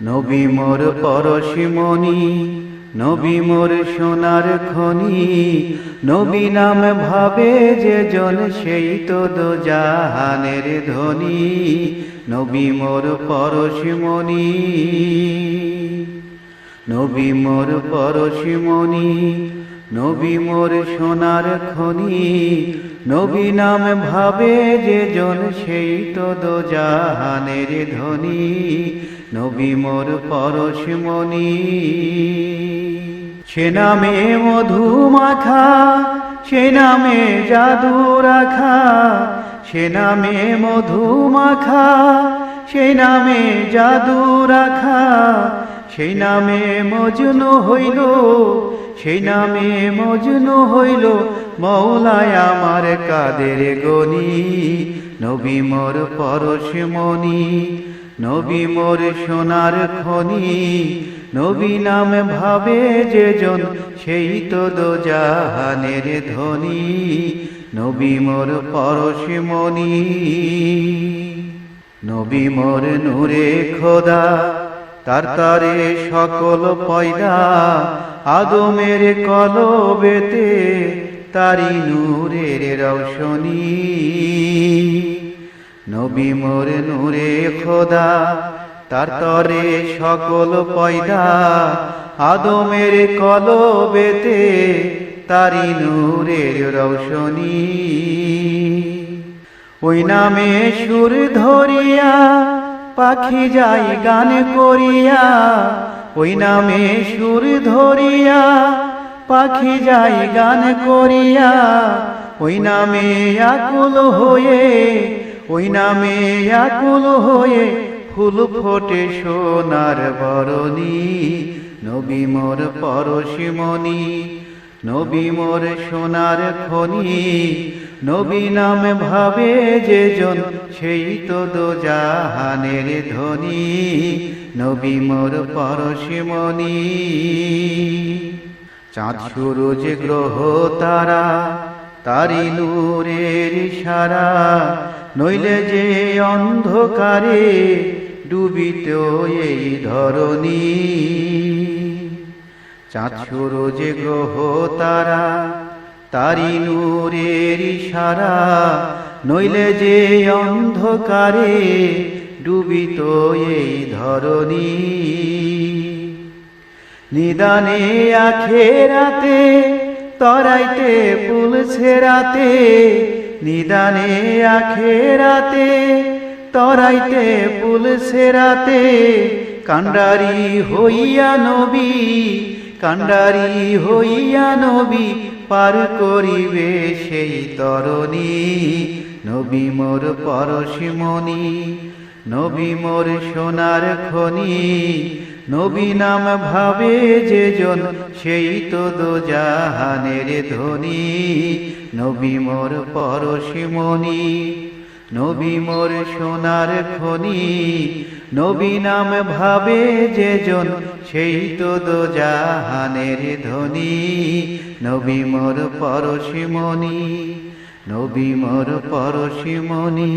নবী মোর পরশমণি, নবী মোর সোনার খনি, নবী নাম ভাবে যে জন সেই তো দোজাহানের ধনী। নবী মোর পরশমণি, নবী মোর পরশমণি, নবী মোর সোনার খনি, নবী নাম ভাবে যে জন সেই তো দোজাহানের ধনী। নবী মোর পরশমণি, সে নামে মধু মাখা, সে নামে জাদু রাখা, সে নামে মধু মাখা, সে নামে জাদু রাখা, সেই নামে মজনু হইল, সেই নামে মজনু হইল মওলায় আমার কাদের গনি। নবী মোর পরশমণি, নবী মোর সোনার খনি, নবী নাম ভাবে যে জন সেই তো দোজাহানের ধনী। নবী মোর পরশমণি, নবী মোর নূরে খোদা, তার তারে সকল পয়দা, আদমের কলবেতে তারি নূরের রৌশনী। নবী মোর নূরে খোদা, তার তরে সকল পয়দা, আদমের কলবেতে তারি নূরের রৌশনী। ওই নামে সুর ধরিয়া পাখি যাই গান করিয়া, ওই নামে সুর ধরিয়া পাখি যাই গান করিয়া, ওই নামে আকুল হয়ে, ওই নামে আকুল হয়ে ফুল ফোটে সোনার বরণী। নবী মোর পরশমণি, নবী মোর সোনার খনি, নবী নাম ভাবে যে জন সেই তো দোজাহানের ধনী। নবী মোর পরশমণি, চাঁদ সূরজ গ্রহ তারা তারি নূরের ইশারা, নইলে যে অন্ধকারে ডুবিত এই ধরণী। চাঁদ সূরজ গ্রহ তারা তারি নূরের ইশারা, নইলে যে অন্ধকারে ডুবিত এই ধরণী। নিদানে আখেরাতে তরাইতে পুলছে রাতে, নিদানে আখেরাতে তরাইতে পুলছে রাতে, কান্ডারি হইয়া নবী, কান্ডারি হইয়া নবী পার করিবে সেই তরণী। নবী মোর পরশমণি, নবী মোর সোনার খনি, নবী নাম ভাবে যে জন সেই তো দোজাহানের ধনী। নবী মোর পরশমণি, নবী মোর সোনার খনি, নবী নাম ভাবে যে জন সেই তো দোজাহানের ধনী। নবী মোর পরশমণি, নবী মোর পরশমণি,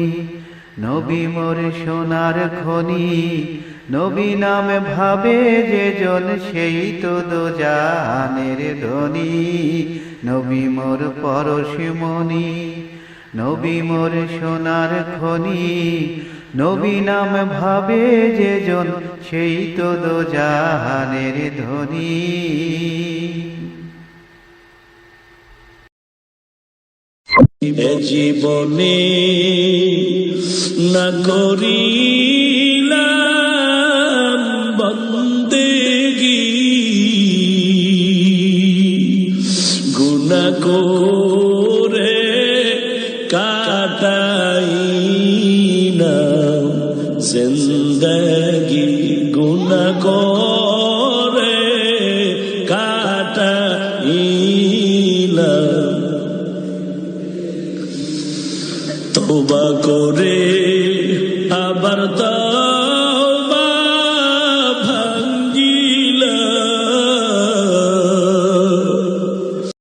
নবী মোর সোনার খনি, নবী নাম ভাবে যে জন সেই তো দোজাহানের ধনী। নবী মোর পরশমণি, নবী মোর সোনার খনি, নবী নাম ভাবে যে জন সেই তো দোজাহানের ধনী। জীবনে না করিলাম বন্দেগী, গুনাহ করে কাটাই না জিন্দগি, গুনাহ করে কাটাইলাম। তওবা করে আবার